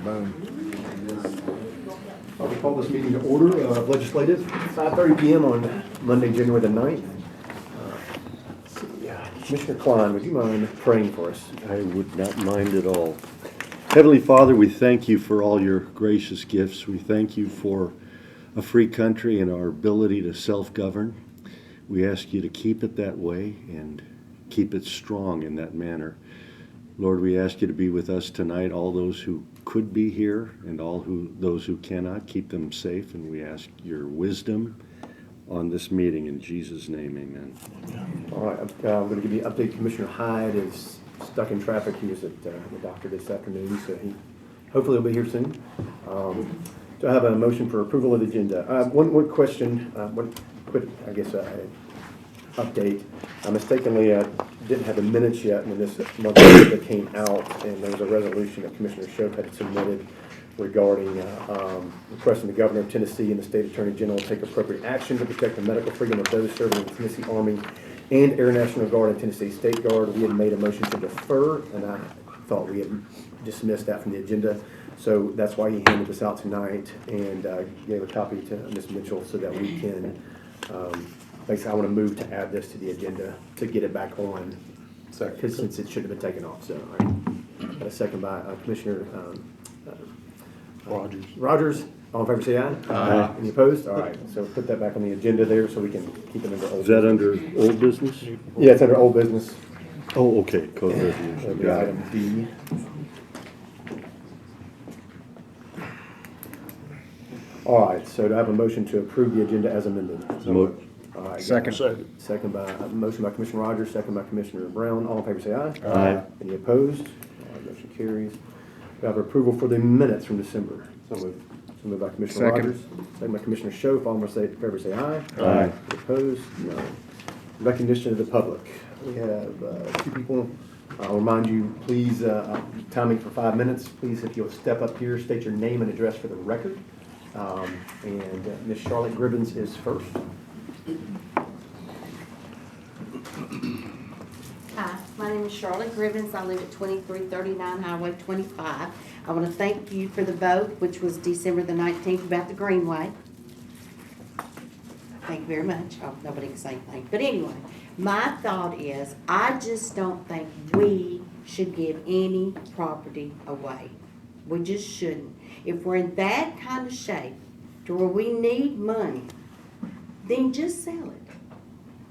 I'll call this meeting to order of legislative, 5:30 p.m. on Monday, January the 9th. Commissioner Klein, would you mind praying for us? I would not mind at all. Heavenly Father, we thank you for all your gracious gifts. We thank you for a free country and our ability to self-govern. We ask you to keep it that way and keep it strong in that manner. Lord, we ask you to be with us tonight, all those who could be here and those who cannot. Keep them safe, and we ask your wisdom on this meeting. In Jesus' name, amen. All right, I'm going to give you an update. Commissioner Hyde is stuck in traffic. He was at the doctor this afternoon, so he hopefully will be here soon. So I have a motion for approval of the agenda. One question, one quick, I guess, update. I mistakenly didn't have the minutes yet when this month that came out, and there was a resolution that Commissioner Shope had submitted regarding requesting the Governor of Tennessee and the State Attorney General take appropriate action to protect the medical freedom of those serving in the Tennessee Army and Air National Guard and Tennessee State Guard. We had made a motion to defer, and I thought we had dismissed that from the agenda. So that's why he handed this out tonight and gave a copy to Ms. Mitchell so that we can, basically I want to move to add this to the agenda to get it back on. Because since it should have been taken off. So all right. Got a second by Commissioner Rogers. All in favor say aye. Aye. Any opposed? All right. So put that back on the agenda there so we can keep it under old business. Is that under old business? Yeah, it's under old business. Oh, okay, code That'll resolution. be Got it. item D. All right, so do I have a motion to approve the agenda as amended? Mo- All right. Second. Second by, motion by Commissioner Rogers, second by Commissioner Brown. All in favor say aye. Aye. Any opposed? All right, motion carries. Do I have approval for the minutes from December? So moved. So moved by Commissioner Second. Rogers, second by Commissioner Shope. All in favor say aye. Aye. Any opposed? No. Recognition of the public. We have two people. I'll remind you, please, timing for 5 minutes. Please, if you'll step up here, state your name and address for the record. And Ms. Charlotte Gribbins is first. Hi, my name is Charlotte Gribbins. I live at 2339 Highway 25. I want to thank you for the vote, which was December the 19th, about the Greenway. Thank you very much. Oh, nobody can say anything. But anyway, my thought is, I just don't think we should give any property away. We just shouldn't. If we're in that kind of shape to where we need money, then just sell it.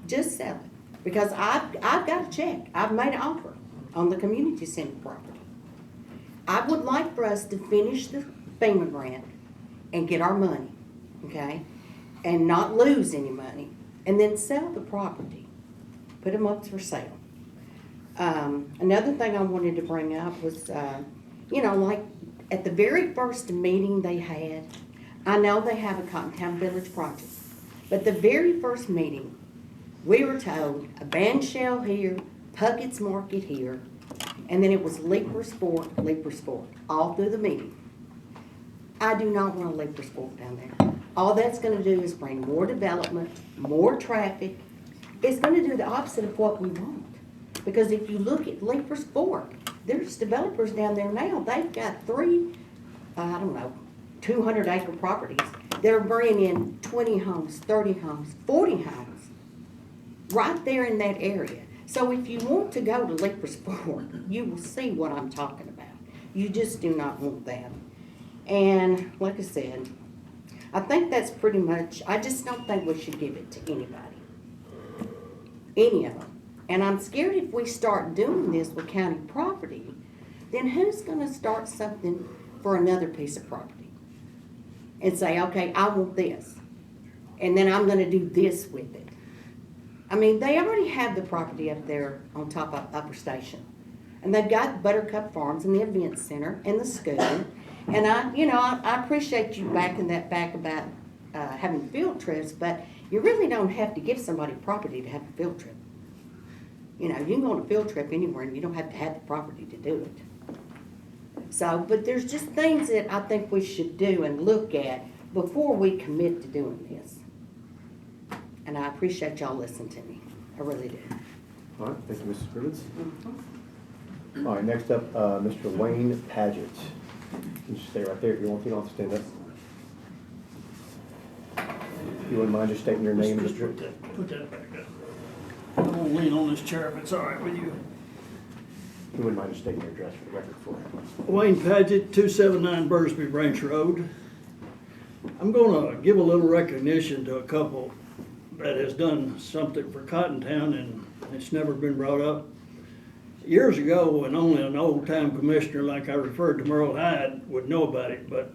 Just sell it. Because I've got a check. I've made an offer on the community center property. I would like for us to finish the FEMA grant and get our money, okay? And not lose any money. And then sell the property. Put them up for sale. Another thing I wanted to bring up was, like at the very first meeting they had, I know they have a Cottontown Village project, but the very first meeting, we were told a band shell here, Puckett's Market here, and then it was Leaper's Fork, all through the meeting. I do not want a Leaper's Fork down there. All that's going to do is bring more development, more traffic. It's going to do the opposite of what we want. Because if you look at Leaper's Fork, there's developers down there now. They've got 200-acre properties. They're bringing in 20 homes, 30 homes, 40 homes, right there in that area. So if you want to go to Leaper's Fork, you will see what I'm talking about. You just do not want that. And like I said, I think that's pretty much, I just don't think we should give it to anybody. Any of them. And I'm scared if we start doing this with county property, then who's going to start something for another piece of property? And say, okay, I want this. And then I'm going to do this with it. I mean, they already have the property up there on top of Upper Station. And they've got Buttercup Farms and the Event Center and the school. And I appreciate you backing that back about having field trips, but you really don't have to give somebody property to have a field trip. You can go on a field trip anywhere and you don't have to have the property to do it. So, but there's just things that I think we should do and look at before we commit to doing this. And I appreciate y'all listening to me. I really do. All right, thank you, Mrs. Gribbins. All right, next up, Mr. Wayne Paget. You just stay right there if you want to. You don't have to stand up. If you wouldn't mind just stating your name and Just address. put that back up. I'm gonna lean on this chair if it's all right with you. If you wouldn't mind just stating your address for the record for you. Wayne Paget, 279 Bursby Branch Road. I'm gonna give a little recognition to a couple that has done something for Cottontown and it's never been brought up. Years ago, when only an old-time commissioner like I referred to Merle Hyde would know about it, but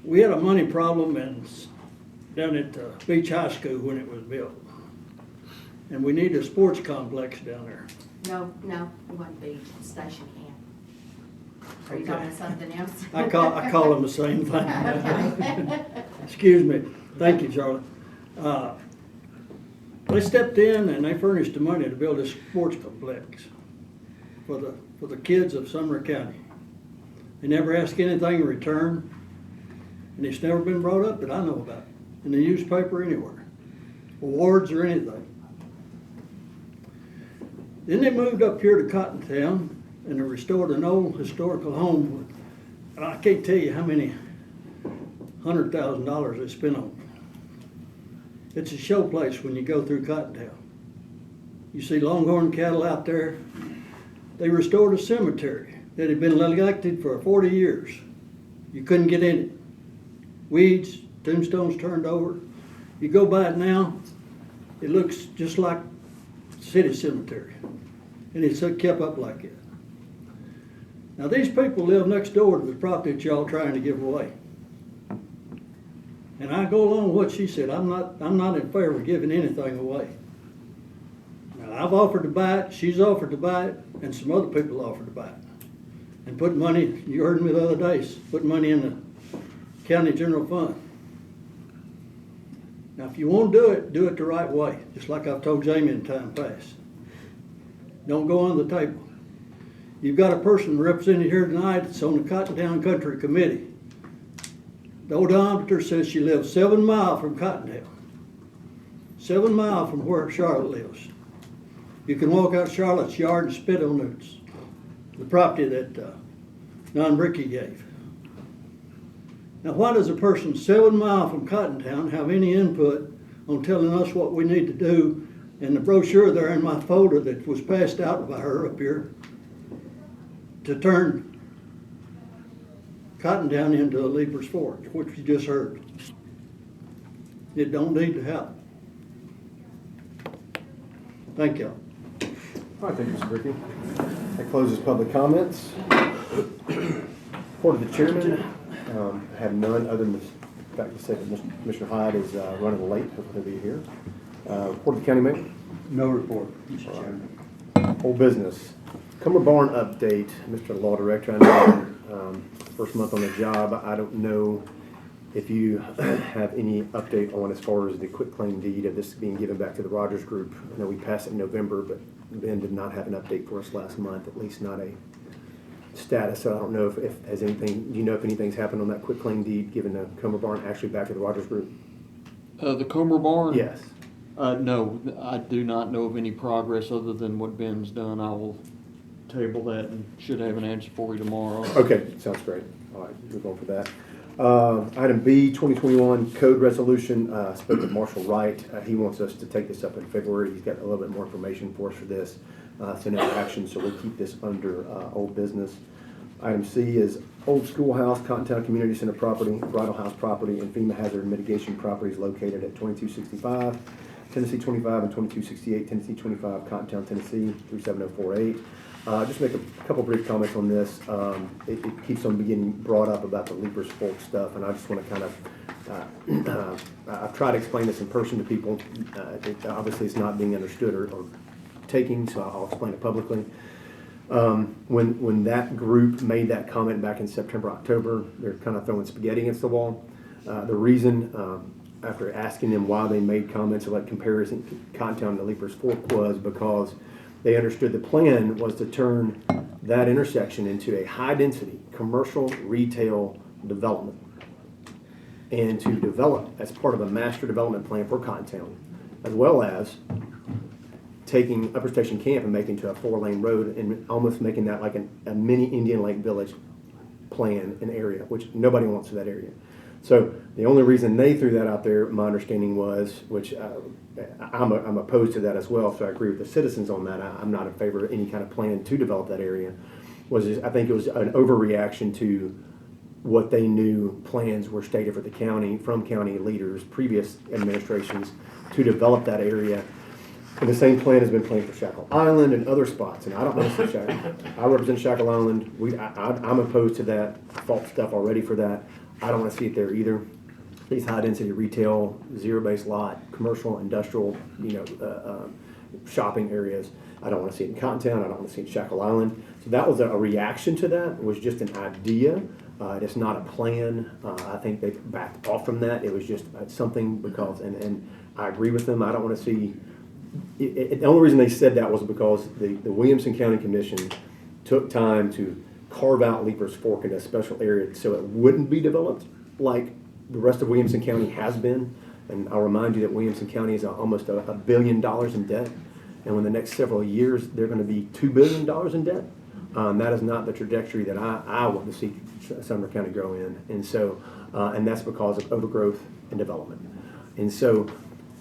we had a money problem down at Beach High School when it was built. And we need a sports complex down there. No, it wasn't beach, it's station camp. Are you talking about something else? I call them the same thing. Okay. Excuse me. Thank you, Charlotte. They stepped in and they furnished the money to build a sports complex for the kids of Sumner County. They never asked anything in return, and it's never been brought up that I know about in the newspaper anywhere, awards or anything. Then they moved up here to Cottontown and they restored an old historical home. And I can't tell you how many $100,000 they spent on it. It's a show place when you go through Cottontown. You see longhorn cattle out there. They restored a cemetery that had been neglected for 40 years. You couldn't get in it. Weeds, tombstones turned over. You go by it now, it looks just like the city cemetery. And it's kept up like it. Now these people live next door to the property that y'all trying to give away. And I go along with what she said. I'm not in favor of giving anything away. Now I've offered to buy it, she's offered to buy it, and some other people offered to buy it. And put money, you heard me the other day, put money in the county general fund. Now if you want to do it the right way, just like I've told Jamie in time past. Don't go on the table. You've got a person represented here tonight that's on the Cottontown Country Committee. The odometer says she lives 7 miles from Cottontown. 7 miles from where Charlotte lives. You can walk out Charlotte's yard and spit on the property that non-Ricky gave. Now why does a person 7 miles from Cottontown have any input on telling us what we need to do? And the brochure there in my folder that was passed out by her up here to turn Cottontown into a Leaper's Forge, which you just heard. It don't need to happen. Thank y'all. All right, thank you, Mr. Ricky. That closes public comments. Report of the chairman, I have none other than the fact to say that Mr. Commissioner Hyde is running late. Hopefully he'll be here. Report of the county mayor. No report, Mr. Chairman. Old business. Cumber Barn update, Mr. Law Director. I know first month on the job. I don't know if you have any update on as far as the quitclaim deed of this being given back to the Rogers Group. I know we passed it in November, but Ben did not have an update for us last month, at least not a status. So I don't know if has anything, do you know if anything's happened on that quitclaim deed given the Cumber Barn actually back to the Rogers Group? The Comer Barn? Yes. No, I do not know of any progress other than what Ben's done. I will table that and should have an answer for you tomorrow. Okay, sounds great. All right, move on for that. Item B, 2021 code resolution. Spoke with Marshall Wright. He wants us to take this up in February. He's got a little bit more information for us for this. So no action, so we'll keep this under old business. Item C is Old Schoolhouse, Cottontown Community Center property, Bridal House property, and FEMA hazard mitigation properties located at 2265 Tennessee 25 and 2268 Tennessee 25, Cottontown, Tennessee 37048. Just make a couple brief comments on this. It keeps on being brought up about the Leaper's Fork stuff, and I just want to kind of, I've tried to explain this in person to people. Obviously, it's not being understood or taking, so I'll explain it publicly. When that group made that comment back in September, October, they're kind of throwing spaghetti against the wall. The reason, after asking them why they made comments about comparison Cottontown to Leaper's Fork was because they understood the plan was to turn that intersection into a high-density commercial retail development and to develop as part of a master development plan for Cottontown, as well as taking Upper Station Camp and making it to a 4-lane road and almost making that like a mini Indian Lake Village plan an area, which nobody wants for that area. So the only reason they threw that out there, my understanding was, which I'm opposed to that as well, so I agree with the citizens on that. I'm not in favor of any kind of plan to develop that area. I think it was an overreaction to what they knew plans were stated for the county from county leaders, previous administrations, to develop that area. And the same plan has been planned for Shackle Island and other spots. And I don't want to see Shackle. I represent Shackle Island. I'm opposed to that. Fault stuff already for that. I don't want to see it there either. These high density retail, zero base lot, commercial, industrial, shopping areas. I don't want to see it in Cottontown. I don't want to see it in Shackle Island. So that was a reaction to that. It was just an idea. It's not a plan. I think they backed off from that. It was just something because, and I agree with them. I don't want to see. The only reason they said that was because the Williamson County Commission took time to carve out Leaper's Fork in a special area so it wouldn't be developed like the rest of Williamson County has been. And I'll remind you that Williamson County is almost $1 billion in debt. And in the next several years, they're going to be $2 billion in debt. That is not the trajectory that I want to see Sumner County grow in. And so, and that's because of overgrowth and development. And so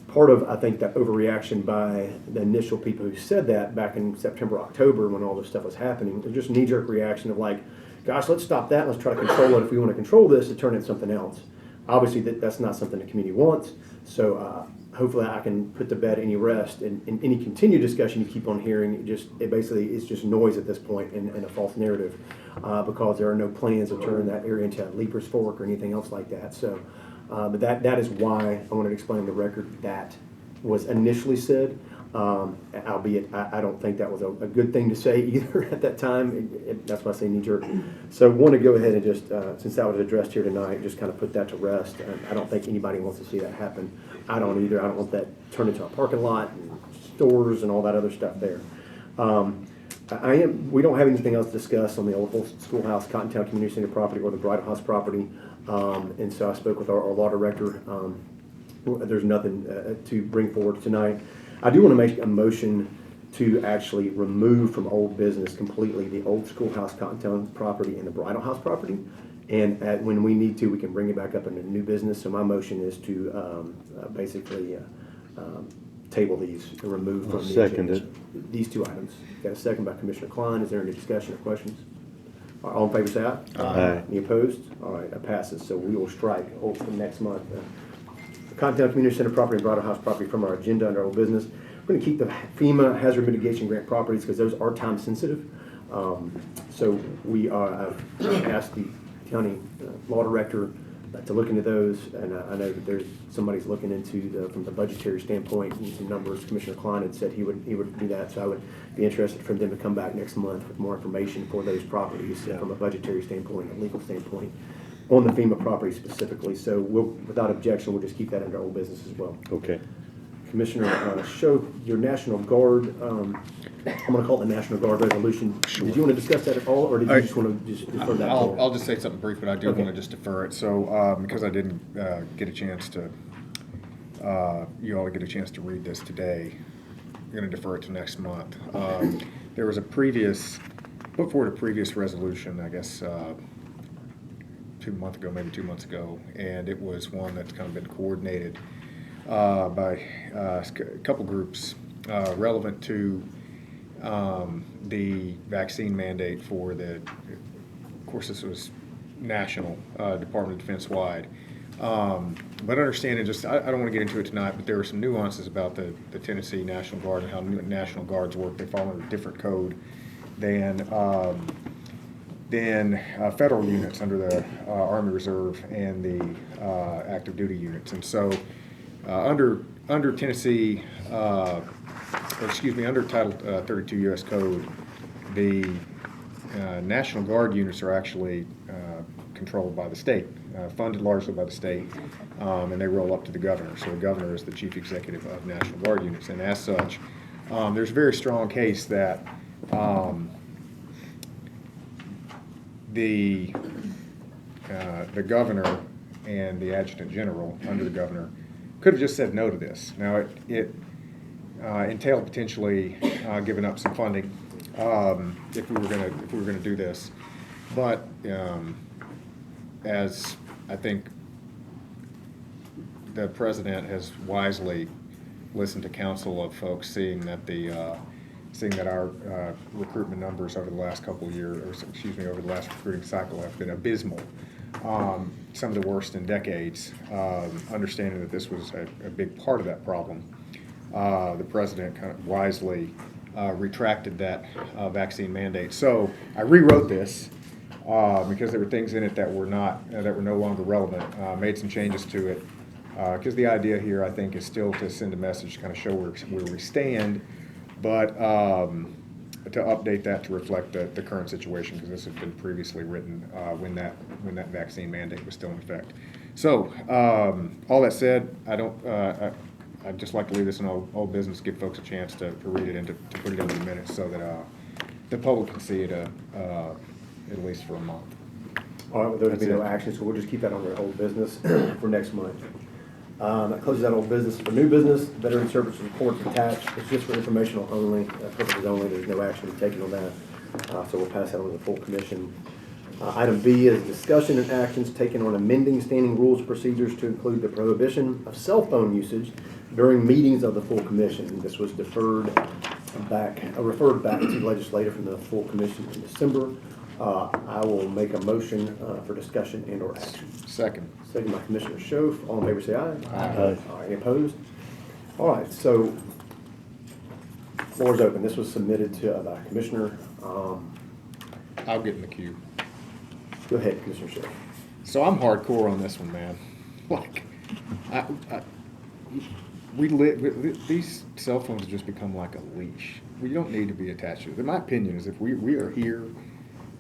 part of, I think, that overreaction by the initial people who said that back in September, October, when all this stuff was happening, it was just a knee-jerk reaction of like, gosh, let's stop that. Let's try to control it. If we want to control this, to turn it into something else. Obviously, that's not something the community wants. So hopefully I can put to bed any rest and any continued discussion you keep on hearing. It basically is just noise at this point and a false narrative because there are no plans to turn that area into Leaper's Fork or anything else like that. So, but that is why I wanted to explain the record that was initially said. Albeit I don't think that was a good thing to say either at that time. That's why I say knee-jerk. So I want to go ahead and just, since that was addressed here tonight, just kind of put that to rest. I don't think anybody wants to see that happen. I don't either. I don't want that turned into a parking lot and stores and all that other stuff there. We don't have anything else to discuss on the old schoolhouse, Cottontown Community Center property or the Bridal House property. And so I spoke with our law director. There's nothing to bring forward tonight. I do want to make a motion to actually remove from old business completely the old schoolhouse Cottontown property and the Bridal House property. And when we need to, we can bring it back up into new business. So my motion is to basically table these and remove from the agenda these two items. Got a second by Commissioner Klein. Is there any discussion or questions? All in favor, say aye. Aye. Any opposed? All right, that passes. So we will strike for next month. Cottontown Community Center property and Bridal House property from our agenda under old business. We're going to keep the FEMA hazard mitigation grant properties because those are time sensitive. So I've asked the county law director to look into those, and I know that somebody's looking into from the budgetary standpoint and some numbers. Commissioner Klein had said he would do that, so I would be interested for them to come back next month with more information for those properties from a budgetary standpoint, a legal standpoint, on the FEMA property specifically. So without objection, we'll just keep that under old business as well. Okay. Commissioner, show your National Guard, I'm going to call it the National Guard resolution. Sure. Did you want to discuss that at all, or did you just want to just defer that? I'll just say something brief, but I do Okay. want to just defer it. So because I didn't get a chance to, you all get a chance to read this today, I'm going to defer it to next month. There was put forward a previous resolution, I guess, 2 months ago, maybe 2 months ago, and it was one that's kind of been coordinated by a couple groups relevant to the vaccine mandate for of course this was national, Department of Defense wide. But understanding I don't want to get into it tonight, but there were some nuances about the Tennessee National Guard and how National Guards work. They follow a different code than federal units under the Army Reserve and the active duty units. And so under Tennessee, under Title 32 U.S. Code, the National Guard units are actually controlled by the state, funded largely by the state, and they roll up to the governor. So the governor is the chief executive of National Guard units. And as such, there's a very strong case that the governor and the adjutant general under the governor could have just said no to this. Now it entailed potentially giving up some funding if we were going to do this, but as I think the president has wisely listened to counsel of folks, seeing that our recruitment numbers over the last couple of years, or excuse me, over the last recruiting cycle have been abysmal, some of the worst in decades. Understanding that this was a big part of that problem, the president kind of wisely retracted that vaccine mandate. So I rewrote this because there were things in it that were no longer relevant. Made some changes to it because the idea here, I think, is still to send a message, to kind of show where we stand, but to update that to reflect the current situation, because this had been previously written when that vaccine mandate was still in effect. So all that said, I'd just like to leave this in old business, give folks a chance to read it and to put it into the minutes so that the public can see it at least for a month. All right, well, there will be That's no it. action, so we'll just keep that on our old business for next month. That closes out old business. For new business, veteran service reports attached. It's just for informational only, purposes only. There's no action to be taken on that. So we'll pass that on to the full commission. Item B is discussion and actions taken on amending standing rules and procedures to include the prohibition of cell phone usage during meetings of the full commission. This was referred back to legislative from the full commission in December. I will make a motion for discussion and or action. Second. Second by Commissioner Schoaf. All in favor say aye. Aye. Any opposed? All right, so floor is open. This was submitted to by Commissioner. I'll get in the queue. Go ahead, Commissioner Schoaf. So I'm hardcore on this one, man. Like, these cell phones have just become like a leash. We don't need to be attached to it. My opinion is if we are here,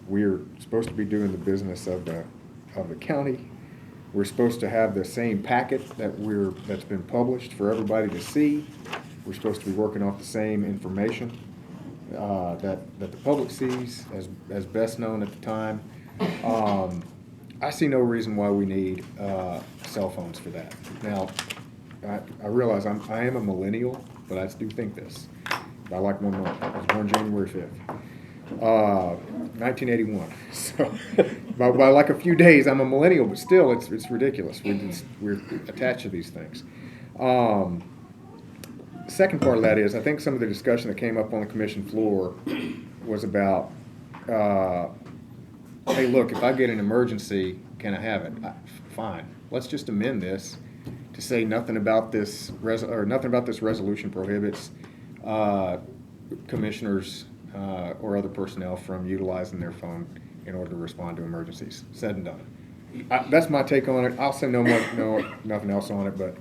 we're supposed to be doing the business of the county. We're supposed to have the same packet that's been published for everybody to see. We're supposed to be working off the same information that the public sees as best known at the time. I see no reason why we need cell phones for that. Now, I realize I am a millennial, but I do think this. I like 1 month. I was born January 5th. 1981. So by like a few days, I'm a millennial, but still, it's ridiculous. We're attached to these things. Second part of that is, I think some of the discussion that came up on the commission floor was about, hey, look, if I get an emergency, can I have it? Fine. Let's just amend this to say nothing about this resolution prohibits commissioners or other personnel from utilizing their phone in order to respond to emergencies. Said and done. That's my take on it. I'll say nothing else on it, but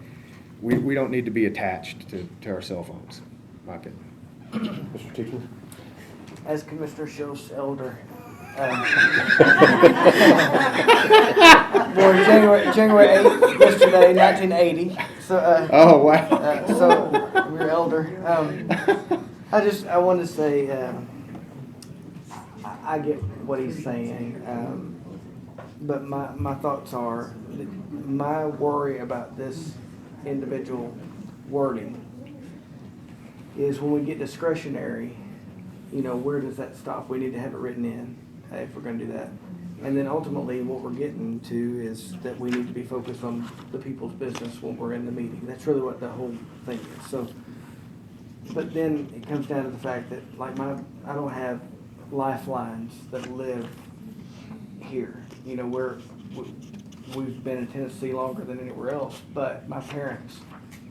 we don't need to be attached to our cell phones, in my opinion. Mr. Tickler? As Commissioner Schoaf's elder, born January 8th, yesterday, 1980. So, Oh, wow. So we're elder. I want to say, I get what he's saying, but my thoughts are, my worry about this individual wording is when we get discretionary, where does that stop? We need to have it written in if we're going to do that. And then ultimately what we're getting to is that we need to be focused on the people's business when we're in the meeting. That's really what the whole thing is. So, but then it comes down to the fact that I don't have lifelines that live here. We've been in Tennessee longer than anywhere else, but my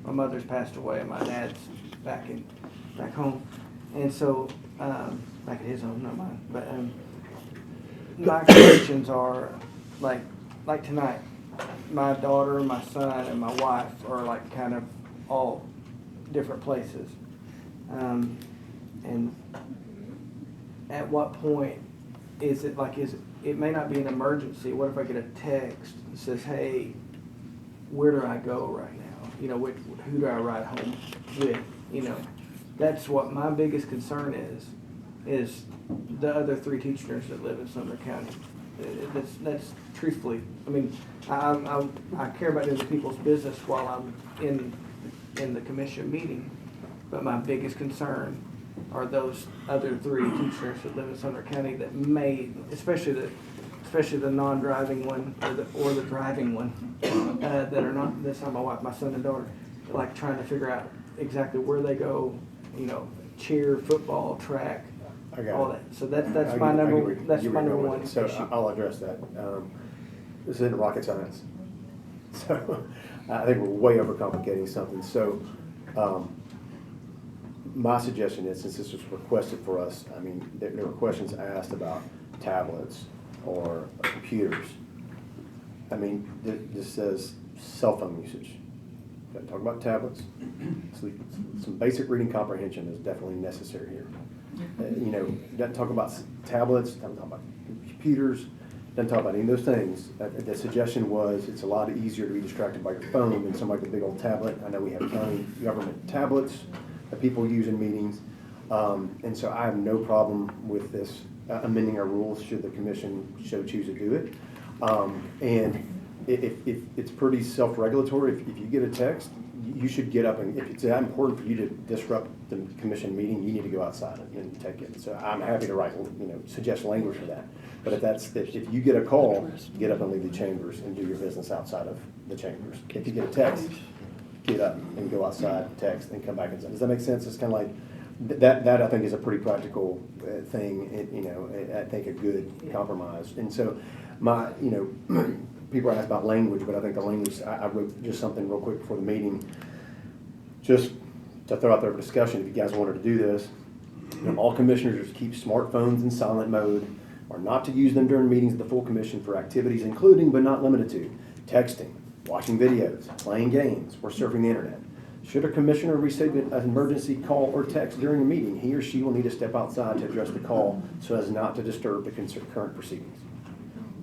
mother's passed away and my dad's back home. And so, back at his home, not mine. But my questions are like tonight, my daughter, my son, and my wife are like kind of all different places. And at what point it may not be an emergency. What if I get a text that says, hey, where do I go right now? Who do I ride home with? That's what my biggest concern is the other 3 teachers that live in Sumner County. That's truthfully, I care about other people's business while I'm in the commission meeting, but my biggest concern are those other 3 teachers that live in Sumner County that may, especially especially the non-driving one or the driving one, that are not, that's not my wife, my son and daughter, like trying to figure out exactly where they go, you know, cheer, football, track, I got all it. that. So that's I my get- I number, get that's where my you're number going one with it. So issue. I'll address that. This isn't rocket science. So I think we're way overcomplicating something. So my suggestion is, since this was requested for us, I mean, there were questions asked about tablets or computers. I mean, this says cell phone usage. Gotta talk about tablets. Some basic reading comprehension is definitely necessary here. You know, doesn't talk about tablets, doesn't talk about computers, doesn't talk about any of those things. The suggestion was it's a lot easier to be distracted by your phone than somebody with a big old tablet. I know we have county government tablets that people use in meetings. And so I have no problem with this amending our rules should the commission choose to do it. And if it's pretty self-regulatory, if you get a text, you should get up, and if it's that important for you to disrupt the commission meeting, you need to go outside and take it. So I'm happy to write, you know, suggest language for that. But if you get a call, get up and leave the chambers and do your business outside of the chambers. If you get a text, get up and go outside, text, and come back inside. Does that make sense? It's kind of like, that I think is a pretty practical thing, you know, I think a good compromise. And so you know, people ask about language, but I think the language, I wrote just something real quick before the meeting, just to throw out there for discussion, if you guys wanted to do this. You know, all commissioners keep smartphones in silent mode, or not to use them during meetings of the full commission for activities including but not limited to texting, watching videos, playing games, or surfing the internet. Should a commissioner receive an emergency call or text during a meeting, he or she will need to step outside to address the call so as not to disturb the current proceedings.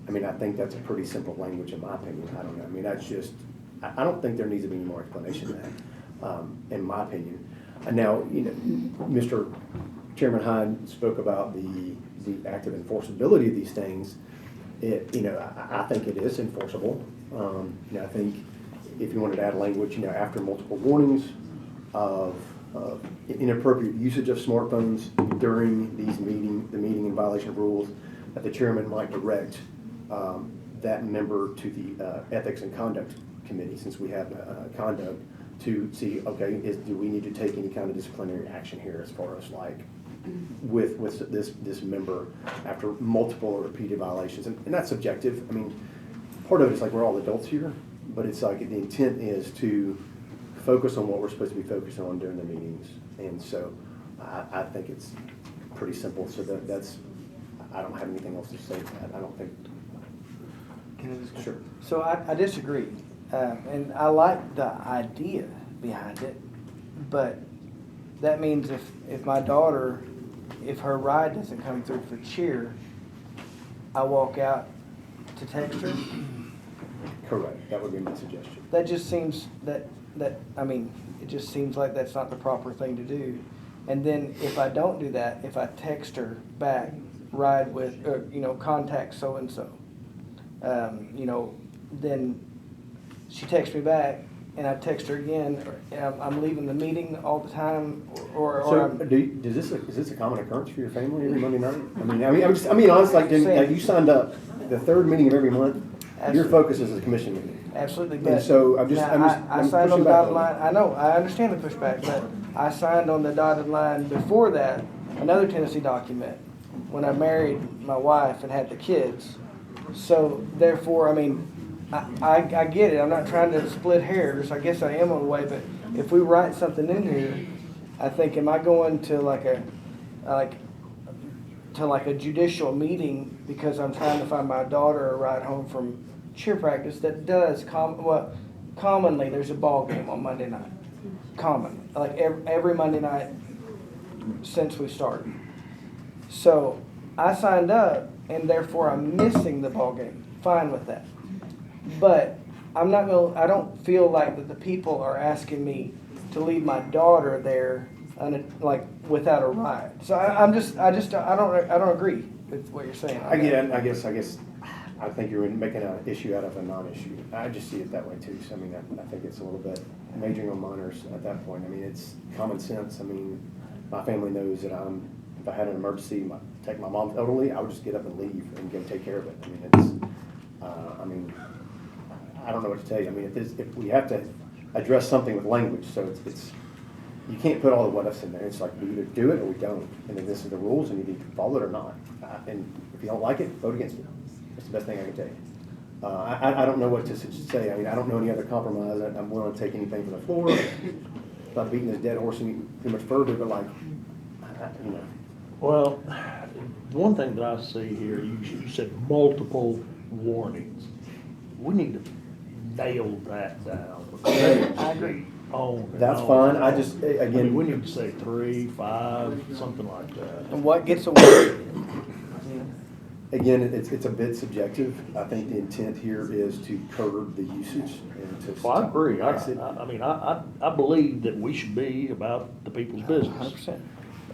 I mean, I think that's a pretty simple language in my opinion. I don't know. I mean, that's just, I don't think there needs to be any more explanation than that, in my opinion. And now, you know, Mr. Chairman Hyde spoke about the active enforceability of these things. You know, I think it is enforceable. You know, I think if you wanted to add language, you know, after multiple warnings of inappropriate usage of smartphones during the meeting in violation of rules, that the chairman might direct that member to the Ethics and Conduct Committee, since we have conduct, to see, okay, do we need to take any kind of disciplinary action here as far as like with this member after multiple or repeated violations, and that's subjective. I mean, part of it is like we're all adults here, but it's like the intent is to focus on what we're supposed to be focusing on during the meetings, and so I think it's pretty simple. So that's I don't have anything else to say to that. I don't think. Can I just? Sure. So I disagree, and I like the idea behind it, but that means if my daughter, if her ride doesn't come through for cheer, I walk out to text her. Correct. That would be my suggestion. That just seems I mean, it just seems like that's not the proper thing to do. And then if I don't do that, if I text her back, ride with, or, you know, contact so and so, you know, then she texts me back, and I text her again. I'm leaving the meeting all the time, or So, I'm, is this a common occurrence for your family every Monday night? I mean, honestly, like, you signed up the third meeting of every month. Your Absolutely. focus is a commission meeting. Absolutely, And but so I signed on pushing the back dotted line. I know, I understand the pushback, but I signed on the dotted line before that, another Tennessee document, when I married my wife and had the kids. So therefore, I mean, I get it. I'm not trying to split hairs. I guess I am on the way, but if we write something in here, I think, am I going to like a judicial meeting because I'm trying to find my daughter a ride home from cheer practice that does commonly there's a ball game on Monday night. Common, like every Monday night since we started. So I signed up, and therefore I'm missing the ball game. Fine with that, but I don't feel like that the people are asking me to leave my daughter there like without a ride. So I don't agree with what you're saying. I get it. I guess I think you're making an issue out of a non-issue. I just see it that way too. So I mean, I think it's a little bit majoring on minors at that point. I mean, it's common sense. I mean, my family knows that if I had an emergency, take my mom's elderly, I would just get up and leave and go take care of it. I mean, it's, I don't know what to tell you. I mean, if we have to address something with language, so it's you can't put all the what ifs in there. It's like we either do it or we don't. And then this is the rules and you need to follow it or not. And if you don't like it, vote against it. That's the best thing I can tell you. I don't know what to say. I mean, I don't know any other compromise. I'm willing to take anything from the floor. Not beating this dead horse any too much further, but like, you know. Well, one thing that I see here, you said multiple warnings. We need to nail that down. I agree. That's fine. I just, again. We need to say 3, 5, something like that. And what gets away? Again, it's a bit subjective. I think the intent here is to curb the usage and to. Well, I agree. Fix it. I mean, I believe that we should be about the people's business. 100%.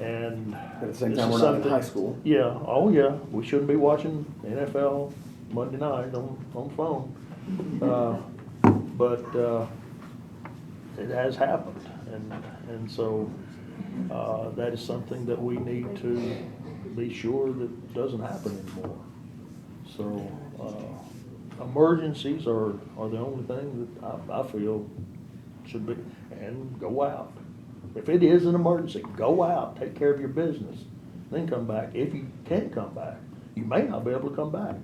And. But at the same this time, is we're not in something- high school. Yeah, oh yeah, we shouldn't be watching NFL Monday night on the phone. But it has happened, and so that is something that we need to be sure that doesn't happen anymore. So emergencies are the only thing that I feel should be, and go out. If it is an emergency, go out, take care of your business, then come back. If you can't come back, you may not be able to come back.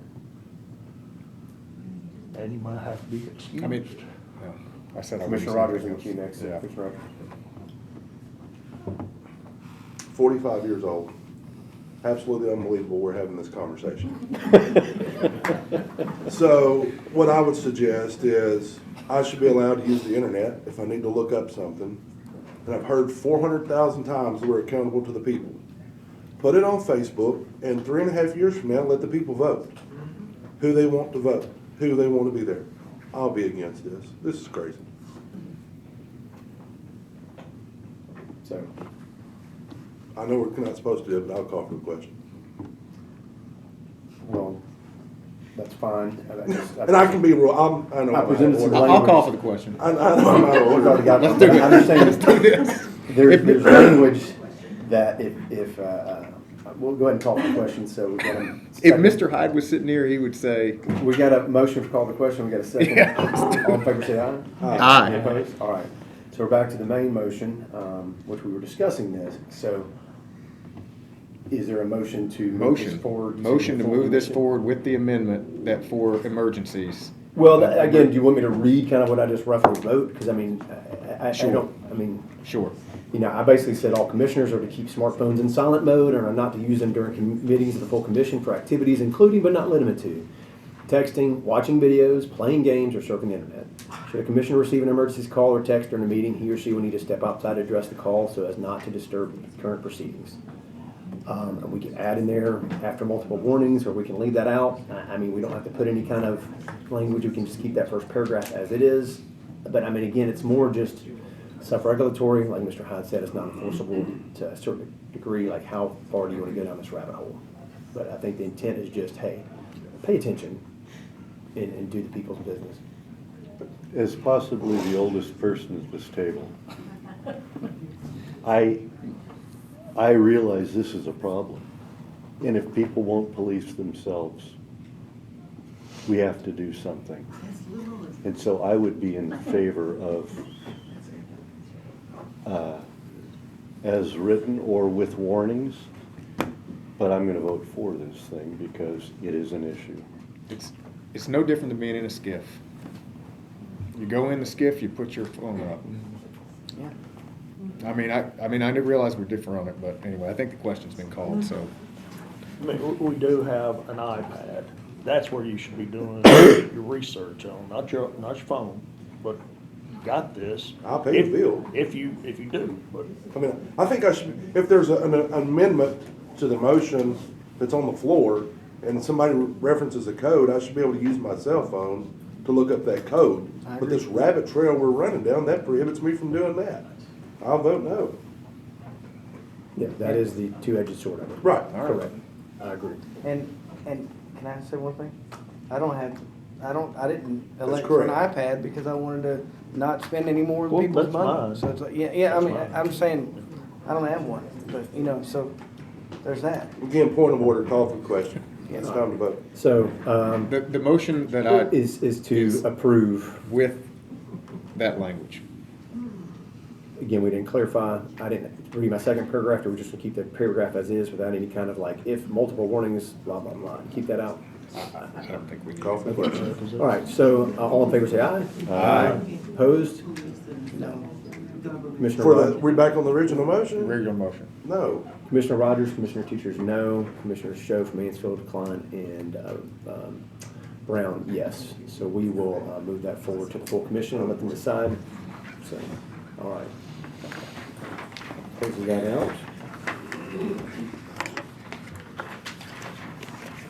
And you might have to be excused. I mean, yeah, I said I Commissioner wouldn't Rogers say in the queue anything next. else. Yeah. Commissioner Rogers. 45 years old. Absolutely unbelievable we're having this conversation. So what I would suggest is I should be allowed to use the internet if I need to look up something. And I've heard 400,000 times that we're accountable to the people. Put it on Facebook, and 3.5 years from now, let the people vote. Who they want to vote, who they want to be there. I'll be against this. This is crazy. So, I know we're not supposed to do it, but I'll call for the question. well, that's fine. And I can be real, I know. I presented some I'll call for the question. I know I'm out of We've order. already got, Let's do it. I'm just saying, there's language that if we'll go ahead and call for the question, so we got a If second. Mr. Hyde was sitting here, he would say, We got a motion to call the question, we got a second. Yeah. All in favor, say aye. Aye. Any opposed? All right, so we're back to the main motion, which we were discussing this, so is there a motion to move this forward? motion to full move this commission? forward with the amendment that for emergencies. Well, again, do you want me to read kind of what I just roughly wrote? Because I mean, I Sure. don't, I mean, Sure. you know, I basically said all commissioners are to keep smartphones in silent mode and are not to use them during meetings of the full commission for activities including but not limited to texting, watching videos, playing games, or surfing the internet. Should a commissioner receive an emergency call or text during a meeting, he or she will need to step outside to address the call so as not to disturb current proceedings. And we can add in there after multiple warnings, or we can leave that out. I mean, we don't have to put any kind of language. We can just keep that first paragraph as it is. But I mean, again, it's more just self-regulatory. Like Mr. Hyde said, it's not enforceable to a certain degree. Like, how far do you want to go down this rabbit hole? But I think the intent is just, hey, pay attention and do the people's business. As possibly the oldest person at this table, I realize this is a problem. And if people won't police themselves, we have to do something. And so I would be in favor of as written or with warnings, but I'm going to vote for this thing because it is an issue. It's no different than being in a skiff. You go in the skiff, you put your phone up. Yeah. I mean, I didn't realize we're different on it, but anyway, I think the question's been called, so. I mean, we do have an iPad. That's where you should be doing your research on, not your phone, but you got this. I'll pay the bill. If you do, but. I mean, I think I should, if there's an amendment to the motion that's on the floor and somebody references a code, I should be able to use my cell phone to look up that code. But this rabbit trail we're running down, that prohibits me from doing that. I'll vote no. Yeah, that is the two-edged sword of it. Right. Correct. I agree. And can I say one thing? I didn't That's elect for an correct. iPad because I wanted to not spend any more of Well, people's that's money. mine. So it's like, yeah, I mean, That's mine. I'm saying, I don't have one, but, you know, so there's that. Again, point of order, call for the question. It's time to vote. So, The motion that I, is to approve. with that language. Again, we didn't clarify, I didn't read my second paragraph, or we're just gonna keep the paragraph as is without any kind of like, if multiple warnings, blah, blah, blah, keep that out. I don't think we Call for the question. All right, so, all in favor say aye. Aye. Opposed? No. Commissioner For the, Rogers? we back on the original motion? Regular motion. No. Commissioner Rogers, Commissioner Teachers, no. Commissioner Sho from Mansfield, decline, and, Brown, yes. So we will, move that forward to the full commission and let them decide. So, all right. Closing that out.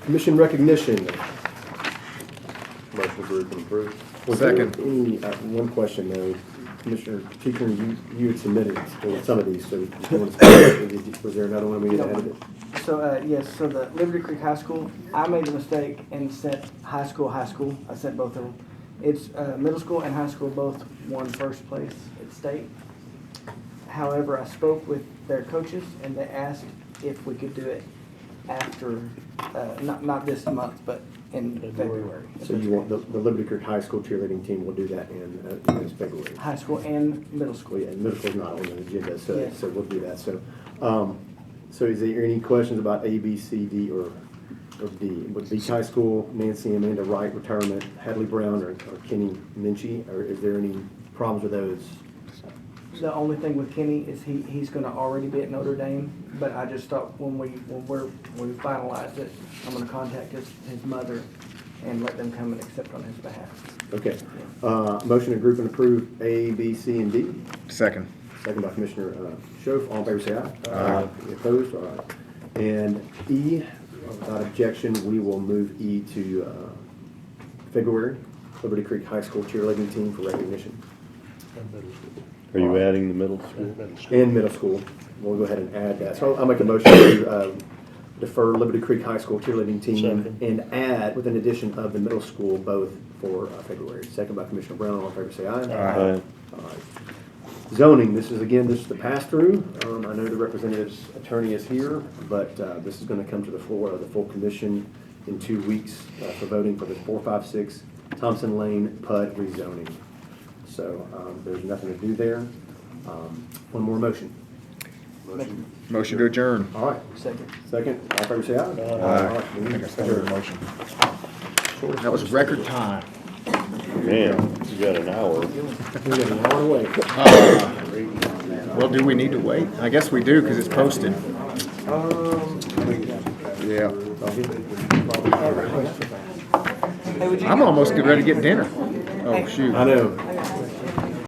Commission recognition. Motion approved and approved. Was there Second. any, one question though, Commissioner Teacher, you had submitted some of these, so if you want to- was there another one we had added? So, yes, so the Liberty Creek High School, I made a mistake and sent high school. I sent both of them. It's, middle school and high school both won first place at state. However, I spoke with their coaches and they asked if we could do it after, not this month, but in February. So you want, the Liberty Creek High School cheerleading team will do that in February? High school and middle Well, school. yeah, middle school's not on the agenda, so, Yes. so we'll do that. So, so is there any questions about A, B, C, D, or D? Would Beach High School, Nancy Amanda Wright retirement, Hadley Brown, or Kenny Minchie, or is there any problems with those? The only thing with Kenny is he's gonna already be at Notre Dame, but I just thought when we finalize it, I'm gonna contact his mother and let them come and accept on his behalf. Okay. Motion to group and approve A, B, C, and D. Second. Second by Commissioner Schoaf. All in favor, say aye. Aye. Any opposed? All right. And E, without objection, we will move E to February. Liberty Creek High School cheerleading team for recognition. Are you adding the middle school? And middle school. We'll go ahead and add that. So I'll make a motion to defer Liberty Creek High School cheerleading team Second. and add with an addition of the middle school both for February. Second by Commissioner Brown. All in favor, say aye. Aye. All right. Zoning, this is the pass-through. I know the representative's attorney is here, but this is going to come to the floor of the full commission in 2 weeks for voting for the 456 Thompson Lane PUD rezoning. So there's nothing to do there. One more motion. Motion to adjourn. All right. Second. Second, all in favor, say aye. Aye. All right, I meeting think I started adjourned. the motion. That was record time. Man, you got an hour. We're getting an hour away. Well, do we need to wait? I guess we do, because it's posted. Yeah. Hey, would you I'm almost getting ready to get dinner. Oh, shoot. I know.